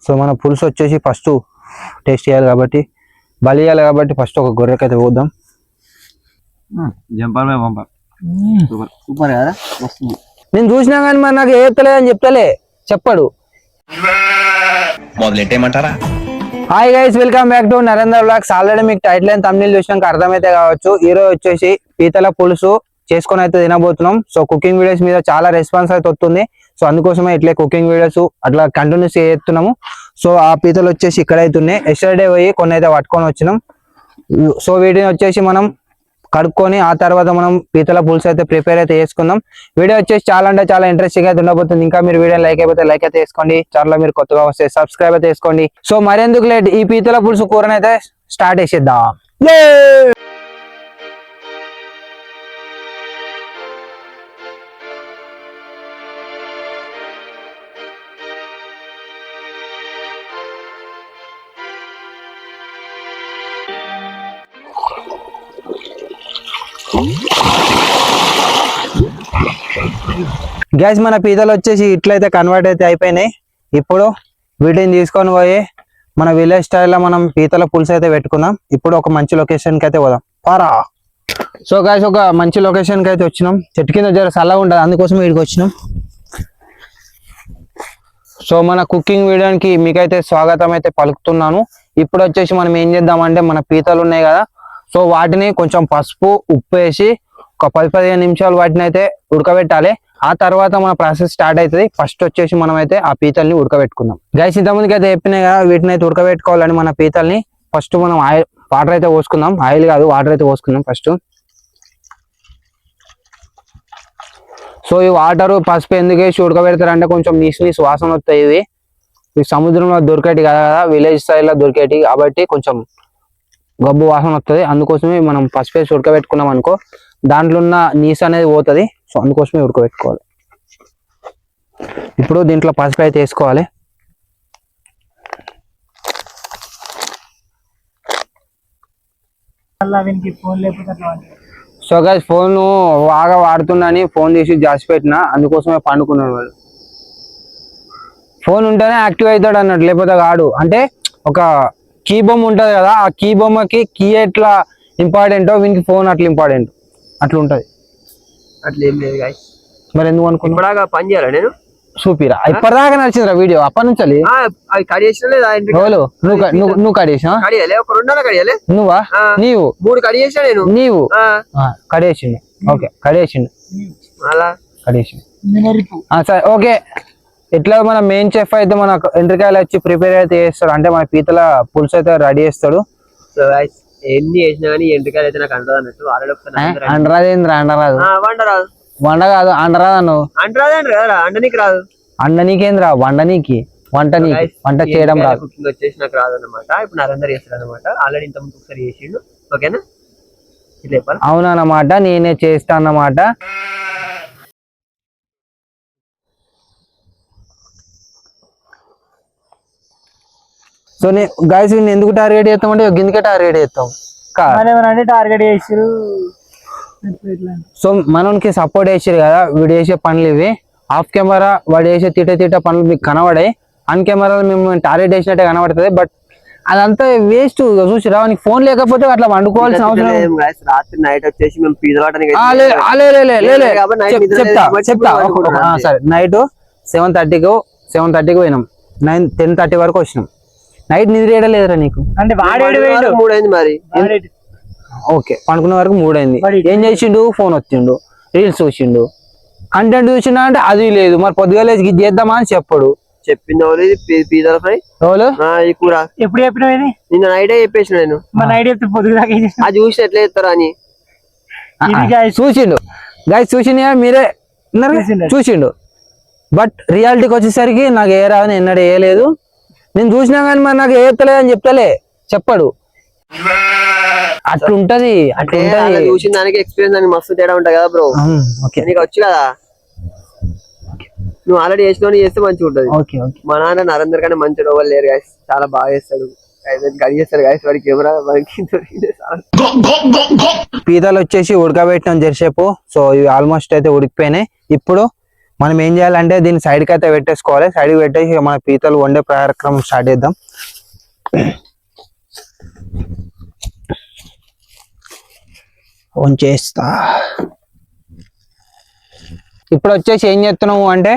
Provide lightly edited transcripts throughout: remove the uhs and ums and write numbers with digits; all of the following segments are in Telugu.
సో మన పులుసు వచ్చేసి ఫస్ట్ టేస్ట్ చేయాలి కాబట్టి బలి చేయాలి కాబట్టి ఫస్ట్ ఒక గొర్రెకైతే పోద్దాం. సూపర్ కదా నేను చూసినా కానీ మరి నాకు ఏతలేదని చెప్తలే చెప్పడు. మొదలెట్టేయమంటారా? Hi guys, welcome back to Narendra vlogs. Already మీకు టైటిల్ అండ్ థంబ్నెయిల్ చూసినాక అర్థమైతే కావచ్చు. ఈరోజు వచ్చేసి పీతల పులుసు చేసుకొని అయితే తినబోతున్నాం. సో కుకింగ్ వీడియోస్ మీద చాలా రెస్పాన్స్ అయితే వస్తుంది. సో అందుకోసమే ఇట్లే కుకింగ్ వీడియోస్ అట్లా కంటిన్యూస్ చేస్తున్నాము. సో ఆ పీతలు వచ్చేసి ఇక్కడైతే ఉన్నాయి. ఎస్టర్డే పోయి కొన్ని అయితే పట్టుకొని వచ్చినాం. సో వీటిని వచ్చేసి మనం కడుక్కొని ఆ తర్వాత మనం పీతల పులుసు అయితే ప్రిపేర్ అయితే చేసుకుందాం. వీడియో వచ్చేసి చాలా అంటే చాలా ఇంట్రెస్టింగ్ అయితే ఉండబోతుంది. ఇంకా మీరు వీడియో లైక్ అయిపోతే లైక్ అయితే వేసుకోండి. ఛానల్ మీరు కొత్తగా వస్తే సబ్స్క్రైబ్ అయితే చేసుకోండి. సో మరెందుకు లేట్, ఈ పీతల పులుసు కూరని అయితే స్టార్ట్ చేసేద్దాం. గ్యాస్ మన పీతలు వచ్చేసి ఇట్లయితే కన్వర్ట్ అయితే అయిపోయినాయి. ఇప్పుడు వీటిని తీసుకొని పోయి మన విలేజ్ స్టైల్లో మనం పీతల పులుసు అయితే పెట్టుకుందాం. ఇప్పుడు ఒక మంచి లొకేషన్కి అయితే పోదాం పారా. సో గాయస్ ఒక మంచి లొకేషన్కి అయితే వచ్చినాం. చెట్టు కింద జర చల్లగా ఉంటుంది, అందుకోసం వీడికి వచ్చినాం. సో మన కుకింగ్ వీడియోకి మీకైతే స్వాగతం అయితే పలుకుతున్నాను. ఇప్పుడు వచ్చేసి మనం ఏం చేద్దామంటే మన పీతలు ఉన్నాయి కదా, సో వాటిని కొంచెం పసుపు ఉప్పు వేసి ఒక 10-15 నిమిషాలు వాటిని అయితే ఉడకబెట్టాలి. ఆ తర్వాత మన ప్రాసెస్ స్టార్ట్ అవుతుంది. ఫస్ట్ వచ్చేసి మనం అయితే ఆ పీతల్ని ఉడకబెట్టుకుందాం. గైస్ ఇంతకుముందుకి అయితే చెప్పినాయి కదా, వీటిని అయితే ఉడకబెట్టుకోవాలని మన పీతల్ని. ఫస్ట్ మనం వాటర్ అయితే పోసుకుందాం. ఆయిల్ కాదు, వాటర్ అయితే పోసుకుందాం ఫస్ట్. సో ఈ వాటర్ పసుపు ఎందుకు వేసి ఉడకబెడతారంటే కొంచెం నీసు వాసన వస్తాయి. ఇవి సముద్రంలో దొరికేటి కదా, విలేజ్ స్టైల్లో దొరికేటి కాబట్టి కొంచెం గబ్బు వాసన వస్తుంది. అందుకోసమే మనం పసుపు వేసి ఉడకబెట్టుకున్నాం అనుకో, దాంట్లో ఉన్న నీసు అనేది పోతుంది. సో అందుకోసమే ఉడకబెట్టుకోవాలి. ఇప్పుడు దీంట్లో పసుపు అయితే వేసుకోవాలి. సో గైస్ ఫోన్ బాగా వాడుతున్నాని ఫోన్ తీసి జాసిపెట్టిన, అందుకోసమే పండుకున్నాడు వాళ్ళు. ఫోన్ ఉంటేనే యాక్టివ్ అవుతాడు అన్నట్టు, లేకపోతే కాడు. అంటే ఒక కీ బొమ్మ ఉంటది కదా, ఆ కీ బొమ్మకి కీ ఎట్లా ఇంపార్టెంటో వీనికి ఫోన్ అట్లా ఇంపార్టెంట్, అట్లా ఉంటది. అట్లా ఏం లేదు గాయస్. మరి ఎందుకు అనుకున్నా ఇప్పటిదాకా పని చేయాలా నేను? చూపిరా, ఇప్పటిదాకా నడిచిందిరా వీడియో అప్పటి నుంచి. అవి కడిగేసిన లేదా? నువ్వు కడిగేసినా? కడియాలి, ఒక 2 కడియాలి. నువ్వా? నీవు 3 కడిగేసా నేను. నీవు కడిగేసిండు. ఓకే కడిగేసిండు, అలా కడిగేసిండు. సరే ఓకే. ఇట్లా మన మెయిన్ చెఫ్ అయితే మన ఎండ్రికాయలు వచ్చి ప్రిపేర్ అయితే చేస్తాడు. అంటే మన పీతల పులుసు అయితే రెడీ చేస్తాడు. సో గైస్ ఎన్ని చేసినా కానీ ఎండ్రికాయలు అయితే నాకు అంటది అన్నట్టు. అండరాదేంద్రా? అండరాదు, వండరాదు. వండ కాదు అండరాదు అన్నావు. అంటరాదు కదా, అండనీకి రాదు. అండనీకేంద్రా? వండనీకి, వంట చేయడం రాదు. కుకింగ్ వచ్చేసి నాకు రాదు అనమాట. ఇప్పుడు నరేందర్ చేస్తాడు అనమాట. ఆల్రెడీ ఇంత ముందు ఒకసారి చేసిండు. ఓకేనా? ఇట్లా చెప్పాలి. అవునన్నమాట, నేనే చేస్తా అన్నమాట. సో గైస్ ఎందుకు టార్గెట్ చేస్తాం అంటే గిందుకే టార్గెట్ చేస్తాం. టార్గెట్ చేసారు. సో మనకి సపోర్ట్ చేసారు కదా, వీడు చేసే పనులు ఇవి. ఆఫ్ కెమెరా వాడు చేసే తిట్ట పనులు మీకు కనబడాయి, ఆన్ కెమెరాలో మేము టార్గెట్ చేసినట్టే కనబడుతుంది. బట్ అదంతా వేస్ట్. చూసిరా, నీకు ఫోన్ లేకపోతే అట్లా వండుకోవాల్సిన అవసరం. రాత్రి నైట్ వచ్చేసి మేము చెప్తా. సరే నైట్ 7:30కి పోయినాం, 10:30 వరకు వచ్చినాం. నైట్ నిద్ర ఏడలేదురా నీకు? అంటే 3 అయింది మరి. ఓకే, పనుకునే వరకు 3 అయింది. ఏం చేసిండు? ఫోన్ వచ్చిండు, రీల్స్ చూసిండు, కంటెంట్ చూసిండు. అంటే అది లేదు. మరి పొద్దుగా లేచి ఇది చేద్దామా అని చెప్పడు. చెప్పింది పీతల ఫ్రై ఈ కూర ఎప్పుడు చెప్పినా నిన్న నైటే చెప్పేసిన నేను. నైట్ చెప్తే పొద్దుగా అది చూసి ఎట్లా చేస్తారా అని చూసిండు. గైస్ చూసిండు, మీరే చూసిండు. బట్ రియాలిటీకి వచ్చేసరికి నాకు ఏ రాదని ఎన్నడూ వేయలేదు. నేను చూసినా కానీ మరి నాకు ఏతలేదు అని చెప్పడు. అట్లుంటది. చూసిన దానికి ఎక్స్పీరియన్స్ అని మస్తు తేడా ఉంటాయి కదా బ్రో. నీకు వచ్చు కదా, నువ్వు ఆల్రెడీ చేస్తే మంచిగా ఉంటది. మా నాన్న నరేందర్ కన్నా మంచి ఎవరు లేరు గాయస్, చాలా బాగా చేస్తాడు. కడిగేస్తాడు గాయస్, వాడి కెమెరా పీతలు వచ్చేసి ఉడకబెట్టినాం జరసేపు. సో ఇవి ఆల్మోస్ట్ అయితే ఉడికిపోయినాయి. ఇప్పుడు మనం ఏం చేయాలంటే దీన్ని సైడ్కి అయితే పెట్టేసుకోవాలి. సైడ్కి పెట్టేసి ఇక మన పీతలు వండే కార్యక్రమం స్టార్ట్ చేద్దాం. ఆన్ చేస్తా. ఇప్పుడు వచ్చేసి ఏం చేస్తున్నాము అంటే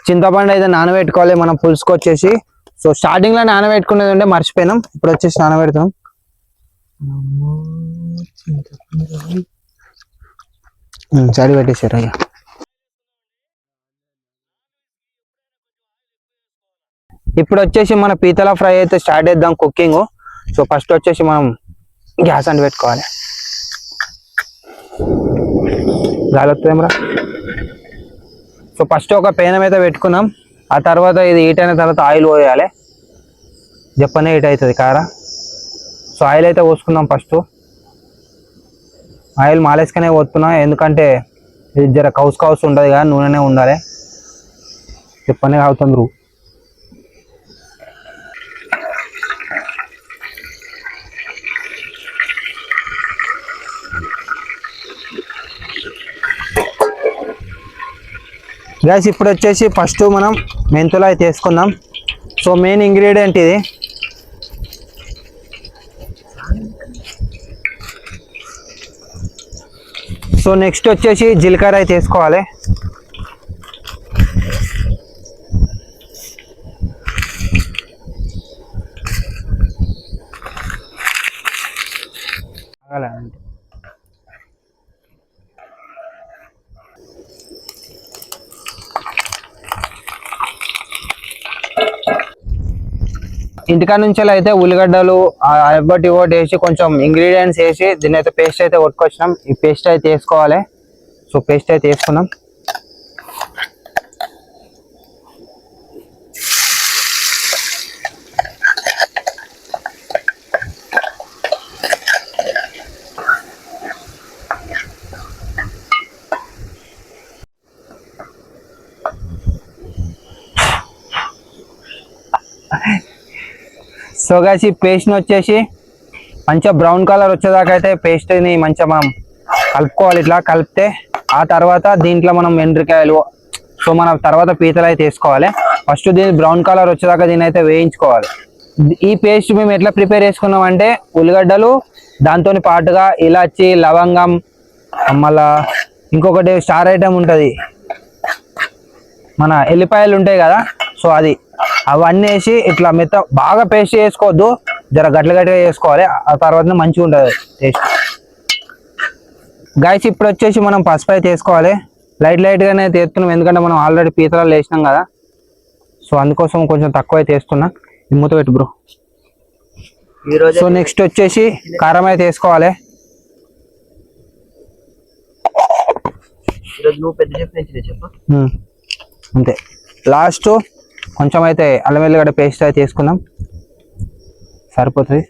చింతపండు అయితే నానబెట్టుకోవాలి మనం పులుసుకు వచ్చేసి. సో స్టార్టింగ్ లో నానబెట్టుకునేది ఉంటే మర్చిపోయినాం. ఇప్పుడు వచ్చేసి నానబెడతాం. సరి పెట్టేసారు అయ్యా. ఇప్పుడు వచ్చేసి మన పీతల ఫ్రై అయితే స్టార్ట్ చేద్దాం కుకింగ్. సో ఫస్ట్ వచ్చేసి మనం గ్యాస్ అంటు పెట్టుకోవాలి. గాలి వస్తుందేమరా. సో ఫస్ట్ ఒక పేనం అయితే పెట్టుకున్నాం. ఆ తర్వాత ఇది హీట్ అయిన తర్వాత ఆయిల్ పోయాలి. జప్పనే హీట్ అవుతుంది కారా. సో ఆయిల్ అయితే పోసుకుందాం. ఫస్ట్ ఆయిల్ మాలేసుకనే పోతున్నా, ఎందుకంటే ఇది జర కౌస్ ఉంటుంది కదా, నూనెనే ఉండాలి. చెప్పనే కావుతుంది. గ్యాస్ ఇప్పుడు వచ్చేసి ఫస్ట్ మనం మెంతులు అయితే వేసుకుందాం. సో మెయిన్ ఇంగ్రీడియంట్ ఇది. సో నెక్స్ట్ వచ్చేసి జీలకర్ర అయితే వేసుకోవాలి. ఇంటికాడ నుంచి అయితే ఉల్లిగడ్డలు ఒకటి ఒకటి వేసి కొంచెం ఇంగ్రీడియంట్స్ వేసి దీని అయితే పేస్ట్ అయితే కొట్టుకొచ్చినాం. ఈ పేస్ట్ అయితే వేసుకోవాలి. సో పేస్ట్ అయితే వేసుకున్నాం. సో గైస్ ఈ పేస్ట్ని వచ్చేసి మంచిగా బ్రౌన్ కలర్ వచ్చేదాకా అయితే పేస్ట్ని మంచిగా మనం కలుపుకోవాలి. ఇట్లా కలిపితే ఆ తర్వాత దీంట్లో మనం ఎండ్రికాయలు, సో మనం తర్వాత పీతలు అయితే వేసుకోవాలి. ఫస్ట్ దీన్ని బ్రౌన్ కలర్ వచ్చేదాకా దీన్ని అయితే వేయించుకోవాలి. ఈ పేస్ట్ మేము ఎట్లా ప్రిపేర్ చేసుకున్నాం అంటే ఉల్లిగడ్డలు, దాంతో పాటుగా ఇలాచి, లవంగం, మళ్ళా ఇంకొకటి స్టార్ ఐటమ్ ఉంటుంది మన ఎల్లిపాయలు ఉంటాయి కదా, సో అది అవన్నీ వేసి ఇట్లా మెత్త బాగా పేస్ట్ చేసుకోవద్దు, జర గట్టిగా చేసుకోవాలి. ఆ తర్వాత మంచిగా ఉంటుంది టేస్ట్. గైస్ ఇప్పుడు వచ్చేసి మనం పసుపు అయితే వేసుకోవాలి. లైట్గానే తీస్తున్నాం, ఎందుకంటే మనం ఆల్రెడీ పీతలు వేసినాం కదా. సో అందుకోసం కొంచెం తక్కువ అయితే వేస్తున్నా. మూత పెట్టు బ్రో. సో నెక్స్ట్ వచ్చేసి కారం అయితే వేసుకోవాలి. అంతే. లాస్ట్ కొంచెం అయితే అల్లం వెల్లిగడ్డ పేస్ట్ అయితే వేసుకుందాం, సరిపోతుంది.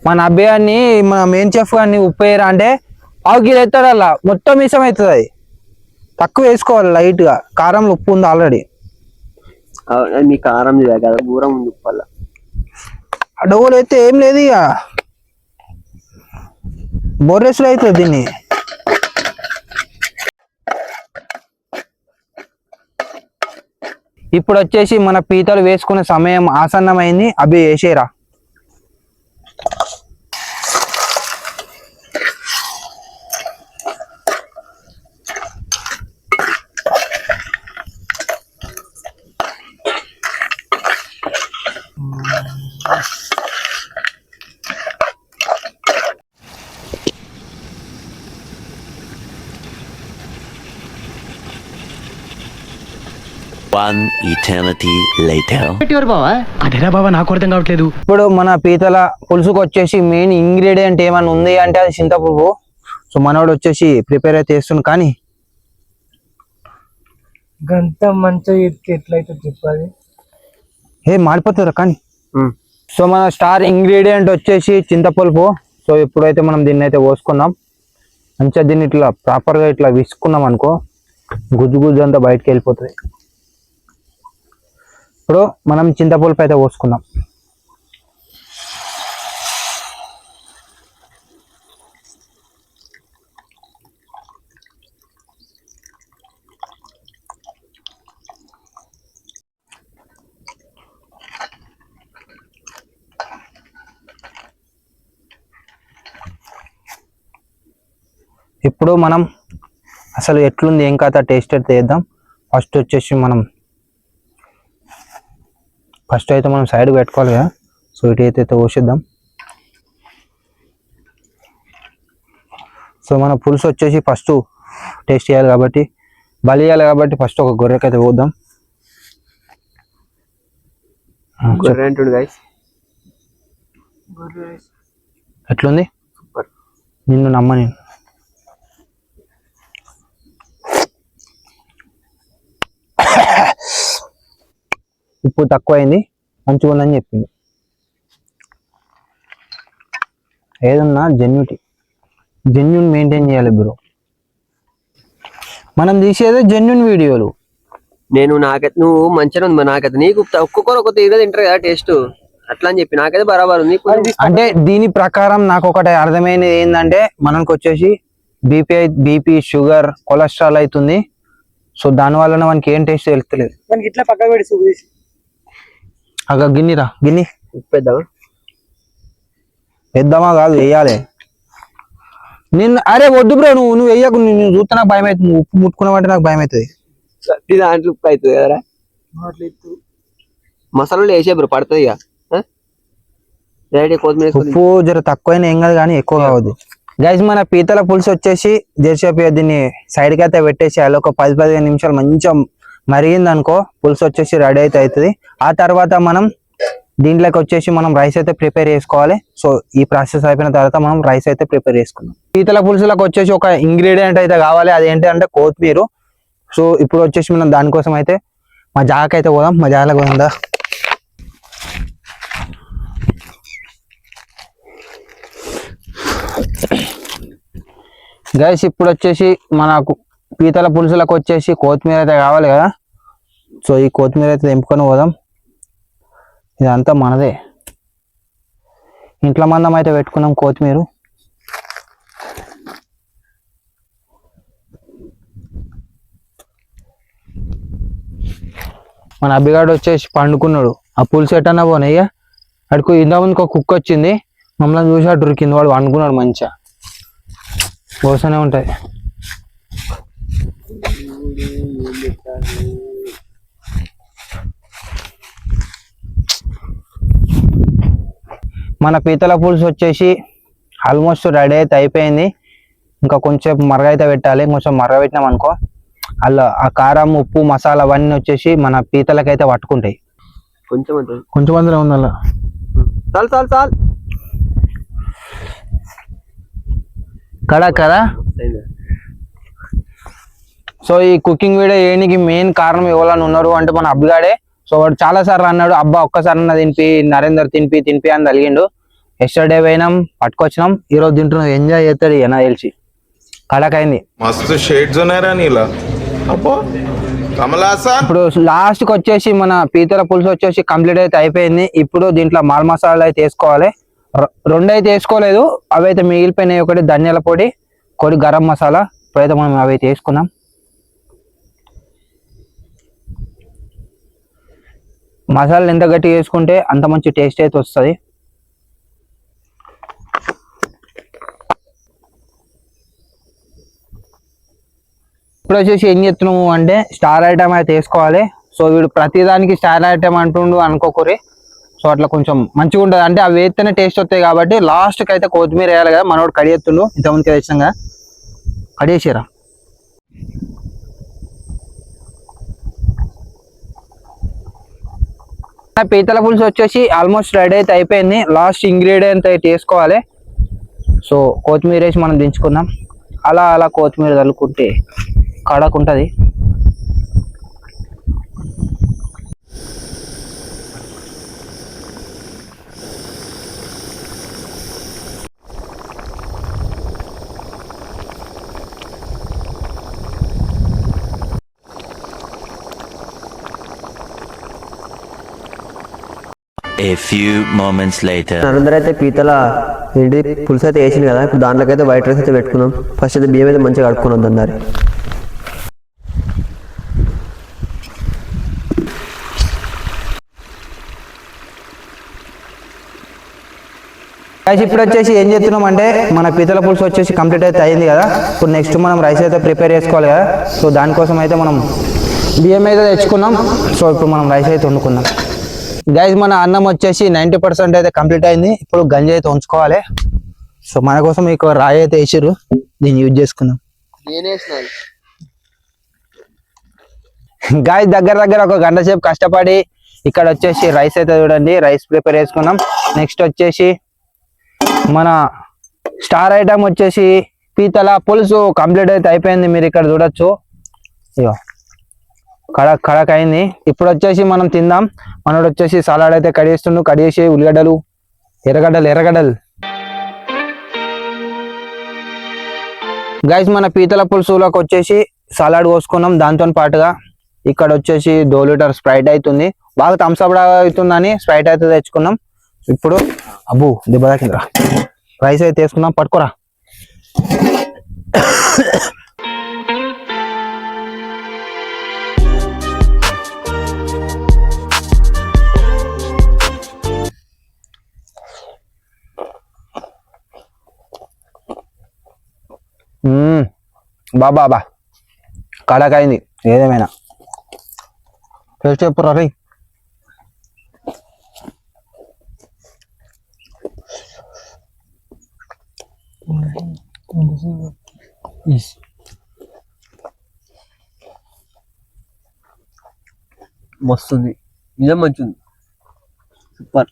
మన అబ్బాయాన్ని మన మెయిన్ చెఫ్ గారిని ఉప్పు వేయరా అంటే పావు కిలో ఎత్తాడు, అలా మొత్తం మిసం అవుతుంది. అది తక్కువ వేసుకోవాలి, లైట్గా. కారంలో ఉప్పు ఉంది ఆల్రెడీ. మీ కారం కదా దూరం ఉంది ఉప్పు వల్ల. డోలు అయితే ఏం లేదు, ఇక బొర్రెస్లో అవుతుంది దీన్ని. ఇప్పుడు వచ్చేసి మన పీతలు వేసుకునే సమయం ఆసన్నమైంది. అవి వేసేరా. One eternity later. అదేరా బాబా, నాకు అర్థం కావట్లేదు. ఇప్పుడు మన పీతల పులుసుకు వచ్చేసి మెయిన్ ఇంగ్రీడియంట్ ఏమైనా ఉంది అంటే అది చింతపులుపు. సో మనోడు వచ్చేసి ప్రిపేర్ అయితే చేస్తుంది, కానీ గంత మంచిగా ఎట్లయితే చెప్పాలి, మాడిపోతుందిరా కానీ. సో మన స్టార్ ఇంగ్రీడియంట్ వచ్చేసి చింతపులుపు. సో ఇప్పుడైతే మనం దీన్ని అయితే పోసుకుందాం. మంచిగా దీన్ని ఇట్లా ప్రాపర్గా ఇట్లా విసుకున్నాం అనుకో గుజ్జు గుజ్జు అంతా బయటకు వెళ్ళిపోతుంది. ఇప్పుడు మనం చింతపులుపు అయితే పోసుకుందాం. ఇప్పుడు మనం అసలు ఎట్లుంది ఏం కథ టేస్ట్ అయితే చేద్దాం. ఫస్ట్ వచ్చేసి ఫస్ట్ అయితే మనం సైడ్ పెట్టుకోవాలి కదా. సో ఇటు అయితే పోసేద్దాం. సో మన పులుసు వచ్చేసి ఫస్ట్ టేస్ట్ చేయాలి కాబట్టి బలియాలి కాబట్టి ఫస్ట్ ఒక గొర్రెకైతే పోద్దాం. గొర్రె అంటుండు గైస్. ఎట్లుంది నిన్ను నమ్మని. ఉప్పు తక్కువైంది మంచిగా ఉందని చెప్పింది. ఏదన్నా జెన్యున్ మెయింటైన్ చేయాలి బ్రో. మనం తీసేదే జెన్యున్ వీడియోలు. నాకైతే నువ్వు మంచిగా ఉంది, నాకైతే నీకు ఒక్కొక్కరు ఒక్కొక్క తీరుగా తింటారు కదా టేస్ట్, అట్లా అని చెప్పి నాకైతే బరాబర్ ఉంది. అంటే దీని ప్రకారం నాకు ఒకటి అర్థమైనది ఏంటంటే మనకు వచ్చేసి బీపీ షుగర్ కొలెస్ట్రాల్ అవుతుంది. సో దాని వలన మనకి ఏం టేస్ట్ తెలుస్తలేదు. మనకి ఇట్లా పక్క పెట్టి చూసి అక్క గిన్ని ఉప్పేద్దామా? పెద్దమా కాదు వేయాలి. అరే వద్దు బ్రో, నువ్వు వేయకు. నువ్వు చూస్తే నాకు భయం అవుతుంది. ఉప్పు ముట్టుకున్నావంటే నాకు భయం అవుతుంది. దాంట్లో ఉప్పు అవుతుంది కదరా. మసాలాలు వేసే బ్రో పడుతుంది ఇక. కొత్తిమీర ఉప్పు జర తక్కువైనా ఏం కాదు కానీ ఎక్కువ కావద్దు. గైస్ మన పీతల పులుసు వచ్చేసి జెర్సేపు దీన్ని సైడ్ కి అయితే పెట్టేసి అలా ఒక 10-15 నిమిషాలు మంచిగా మరిగింది అనుకో పులుసు వచ్చేసి రెడీ అయితే అవుతుంది. ఆ తర్వాత మనం దీంట్లోకి వచ్చేసి మనం రైస్ అయితే ప్రిపేర్ చేసుకోవాలి. సో ఈ ప్రాసెస్ అయిపోయిన తర్వాత మనం రైస్ అయితే ప్రిపేర్ చేసుకున్నాం. పీతల పులుసులకు వచ్చేసి ఒక ఇంగ్రీడియంట్ అయితే కావాలి, అదేంటి అంటే కొత్తిమీర. సో ఇప్పుడు వచ్చేసి మనం దానికోసం అయితే మా జాగకైతే పోదాం. మా జాగలో పోదా గైస్. ఇప్పుడు వచ్చేసి మనకు పీతల పులుసులకు వచ్చేసి కొత్తిమీర అయితే కావాలి కదా. సో ఈ కొత్తిమీర అయితే తెంపుకొని పోదాం. ఇదంతా మనదే, ఇంట్లో మందం అయితే పెట్టుకున్నాం కొత్తిమీర. మన అబ్బిగాడు వచ్చేసి పండుకున్నాడు. ఆ పులుసు ఎట్టన్నా పోనయ్యా అడుకు. ఇంతకుముందుకు ఒక కుక్క వచ్చింది, మమ్మల్ని చూసి అటు కింద వాడు వండుకున్నాడు. మంచిగా పోసనే ఉంటాయి. మన పీతల పులుసు వచ్చేసి ఆల్మోస్ట్ రెడీ అయితే అయిపోయింది. ఇంకా కొంచెం మరగైతే పెట్టాలి. కొంచెం మరగబెట్టినాం అనుకో అలా ఆ కారం ఉప్పు మసాలా అవన్నీ వచ్చేసి మన పీతలకైతే పట్టుకుంటాయి. కొంచెం అందులో ఉంది అలా. చాలు కదా. సో ఈ కుకింగ్ వీడియో ఏనికి మెయిన్ కారణం ఎవరైనా ఉన్నారు అంటే మన అబ్బిగాడే. సో వాడు చాలా సార్లు అన్నాడు, అబ్బా ఒక్కసారి అన్న తినిపి నరేందర్ తినిపి అని తలిగిండు. ఎస్టర్డే పోయినాం పట్టుకొచ్చినాం, ఈరోజు తింటున్నాం. ఎంజాయ్ చేస్తాడు ఇక నాకు తెలిసి. కడకైంది మస్తు షేడ్స్ ఉన్నాయరా నీలా. అబ్బో కమలాసా. ఇప్పుడు లాస్ట్ కి వచ్చేసి మన పీతల పులుసు వచ్చేసి కంప్లీట్ అయితే అయిపోయింది. ఇప్పుడు దీంట్లో మాల్ మసాలా అయితే వేసుకోవాలి. 2 అయితే వేసుకోలేదు, అవి అయితే మిగిలిపోయినాయి. ఒకటి ధనియాల పొడి, ఒకటి గరం మసాలా. ఇప్పుడైతే మనం అవి అయితే వేసుకున్నాం. మసాలాలు ఎంత గట్టిగా వేసుకుంటే అంత మంచి టేస్ట్ అయితే వస్తుంది. ఇప్పుడు వచ్చేసి ఏం చెప్తున్నాము అంటే స్టార్ ఐటమ్ అయితే వేసుకోవాలి. సో వీడు ప్రతిదానికి స్టార్ ఐటమ్ అంటుండు అనుకోకూరి. సో అట్లా కొంచెం మంచిగా ఉంటుంది, అంటే అవి వేస్తేనే టేస్ట్ వస్తాయి కాబట్టి. లాస్ట్కి అయితే కొత్తిమీర వేయాలి కదా. మనోడు కడిగెత్తుండు, ఇంతమందికి తెచ్చినాం కదా, కడిగేసారా. పీతల పులుసు వచ్చేసి ఆల్మోస్ట్ రెడీ అయితే అయిపోయింది. లాస్ట్ ఇంగ్రీడియంట్ అయితే వేసుకోవాలి. సో కొత్తిమీర వేసి మనం దించుకుందాం. అలా కొత్తిమీర చల్లుకుంటే కడకుంటుంది. A few moments later. Narender అయితే పీతల ఏంటి పులుసు అయితే వేసింది కదా, ఇప్పుడు దాంట్లోకి అయితే వైట్ రైస్ అయితే పెట్టుకుందాం. ఫస్ట్ అయితే బియ్యం అయితే మంచిగా కడుక్కున్నాం దాన్ని. గైస్ ఇప్పుడు వచ్చేసి ఏం చేస్తున్నాం అంటే మన పీతల పులుసు వచ్చేసి కంప్లీట్ అయితే అయింది కదా. ఇప్పుడు నెక్స్ట్ మనం రైస్ అయితే ప్రిపేర్ చేసుకోవాలి కదా. సో దానికోసం అయితే మనం బియ్యం అయితే తెచ్చుకున్నాం. సో ఇప్పుడు మనం రైస్ అయితే వండుకుందాం. గైస్ మన అన్నం వచ్చేసి 90% అయితే కంప్లీట్ అయింది. ఇప్పుడు గంజి అయితే ఉంచుకోవాలి. సో మన కోసం మీకు రాయి అయితే వేసిర్రు, దీన్ని యూజ్ చేసుకుందాం. గాయస్ దగ్గర ఒక గంట సేపు కష్టపడి ఇక్కడ వచ్చేసి రైస్ అయితే చూడండి రైస్ ప్రిపేర్ చేసుకున్నాం. నెక్స్ట్ వచ్చేసి మన స్టార్ ఐటమ్ వచ్చేసి పీతల పులుసు కంప్లీట్ అయితే అయిపోయింది. మీరు ఇక్కడ చూడొచ్చు, ఇగో కడక్ కడక్ అయింది. ఇప్పుడు వచ్చేసి మనం తిందాం. మనోడు వచ్చేసి సలాడ్ అయితే కడిగేస్తుండు, కడిగేసి ఉల్లిగడ్డలు ఎర్రగడ్డలు గైస్ మన పీతల పులుసులోకి వచ్చేసి సలాడ్ కోసుకున్నాం. దాంతో పాటుగా ఇక్కడ వచ్చేసి 2 లీటర్ స్ప్రైట్ అవుతుంది, బాగా థమ్స్అప్ అవుతుందని స్ప్రైట్ అయితే తెచ్చుకున్నాం. ఇప్పుడు అబ్బు దెబ్బ తాకిందిరా. రైస్ అయితే వేసుకున్నాం, పట్టుకోరా. బాబా కడకైంది. ఏదేమైనా టేస్ట్ చెప్పురా రీ. మస్తుంది, నిజం మంచిది, సూపర్.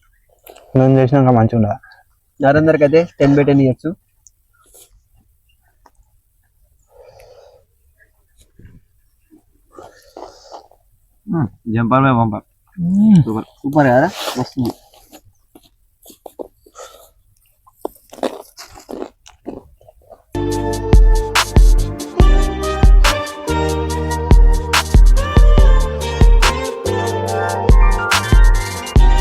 నేను చేసినాక మంచిగా ఉండదా? నరేందర్కి అయితే 10/10 ఇవ్వచ్చు. జంపర్ పంపర్ సూపర్ కదా, వస్తుంది.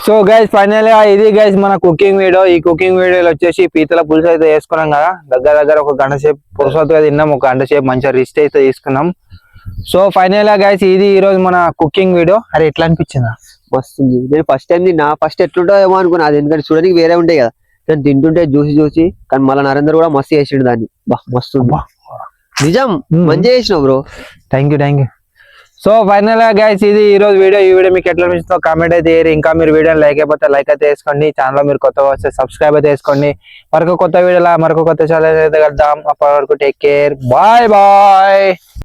సో గైస్ ఫైనల్ గా ఇది గైస్ మన కుకింగ్ వీడియో. ఈ కుకింగ్ వీడియోలో వచ్చేసి పీతల పులుసు అయితే వేసుకున్నాం కదా. దగ్గర ఒక గంట సేపు పులుసుగా తిన్నాం, ఒక గంట సేపు మంచిగా రిస్ట్ అయితే తీసుకున్నాం. సో ఫైనల్ గా గైస్ ఇది ఈ రోజు మన కుకింగ్ వీడియో. అరే ఎట్లా అనిపించిందా? వస్తుంది. నేను ఫస్ట్ టైం తిన్నా, ఫస్ట్ ఎట్లుంటుందో ఏమో అనుకున్నా. అది ఎందుకంటే చూడడానికి వేరే ఉంటాయి కదా, నేను తింటుంటే చూసి కానీ మళ్ళీ నరేందర్ కూడా మస్తు చేసిండు దాన్ని. మస్తు నిజం, మంచిగా చేసినావు bro. Thank you. So final గా గైస్ ఇది ఈ రోజు వీడియో. ఈ వీడియో మీకు ఎట్లా అనిపిస్తుందో కామెంట్ అయితే చేయరు. ఇంకా మీరు వీడియోని లైక్ అయిపోతే లైక్ అయితే వేసుకోండి. ఛానల్ మీరు కొత్తగా వస్తే సబ్స్క్రైబ్ అయితే వేసుకోండి. మరొక కొత్త వీడియోలో మరొక కొత్త ఛానల్ అయితే కలుద్దాం. అప్పటి వరకు టేక్ కేర్, బాయ్.